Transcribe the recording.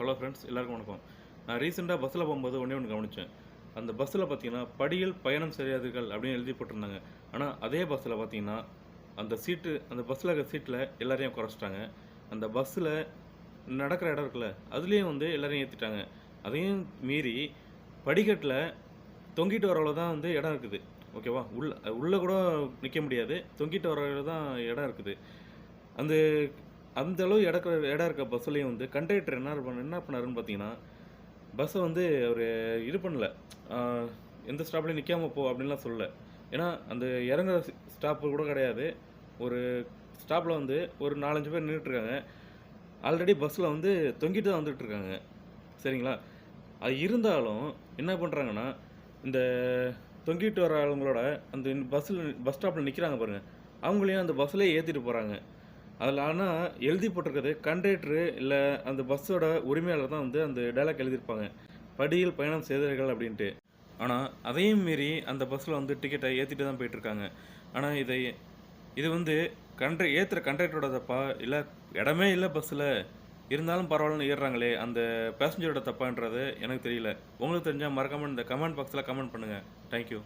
Hello friends, எல்லாருக்கும் வணக்கம். நான் ரீசெண்டாக பஸ்ஸில் போகும்போது ஒன்று கவனித்தேன். அந்த பஸ்ஸில் பார்த்தீங்கன்னா, படியில் பயணம் செய்யாதீர்கள் அப்படின்னு எழுதி போட்டிருந்தாங்க. ஆனால் அதே பஸ்ஸில் பார்த்தீங்கன்னா, அந்த பஸ்ஸில் இருக்கிற சீட்டில் எல்லாரையும் குறைச்சிட்டாங்க. அந்த பஸ்ஸில் நடக்கிற இடம் இருக்குல்ல, அதுலேயும் எல்லாரையும் ஏற்றிட்டாங்க. அதையும் மீறி படிக்கட்டில் தொங்கிட்டு வரவள தான் இடம் இருக்குது. ஓகேவா? உள்ளே கூட நிற்க முடியாது. தொங்கிட்டு வரவள தான் இடம் இருக்குது. அந்த அந்த அளவு இடம் இருக்க பஸ்ஸுலேயும் கண்டக்டர் என்ன பண்ணாருன்னு பார்த்தீங்கன்னா, பஸ்ஸை அவரு இது பண்ணல. ஆ, எந்த ஸ்டாப்லேயும் நிற்காம போ அப்படின்லாம் சொல்லல. ஏன்னா அந்த இறங்குற ஸ்டாப்பு கூட கிடையாது. ஒரு ஸ்டாப்பில் ஒரு 4-5 பேர் நின்றுட்டுருக்காங்க. ஆல்ரெடி பஸ்ஸில் தொங்கிட்டு தான் வந்துட்டுருக்காங்க. சரிங்களா? அது இருந்தாலும் என்ன பண்ணுறாங்கன்னா, இந்த தொங்கிட்டு வர ஆளுங்களோட அந்த பஸ் ஸ்டாப்பில் நிற்கிறாங்க பாருங்கள், அவங்களையும் அந்த பஸ்ஸிலே ஏற்றிட்டு போகிறாங்க. அதில் ஆனால் எழுதி போட்டிருக்கிறது கண்டக்டரு இல்லை அந்த பஸ்ஸோட உரிமையாளர் தான் அந்த டைலாக் எழுதியிருப்பாங்க, படியில் பயணம் செய்தவர்கள் அப்படின்ட்டு. ஆனால் அதையும் மீறி அந்த பஸ்ஸில் டிக்கெட்டை ஏற்றிட்டு தான் போயிட்டுருக்காங்க. ஆனால் இது ஏற்றுற கண்டக்டரோட தப்பா, இல்லை இடமே இல்லை பஸ்ஸில் இருந்தாலும் பரவாயில்லன்னு ஏறுறாங்களே அந்த பேசஞ்சரோட தப்பான்றது எனக்கு தெரியல. உங்களுக்கு தெரிஞ்சால் மறக்காமல் இந்த கமெண்ட் பாக்ஸில் கமெண்ட் பண்ணுங்கள். தேங்க்யூ.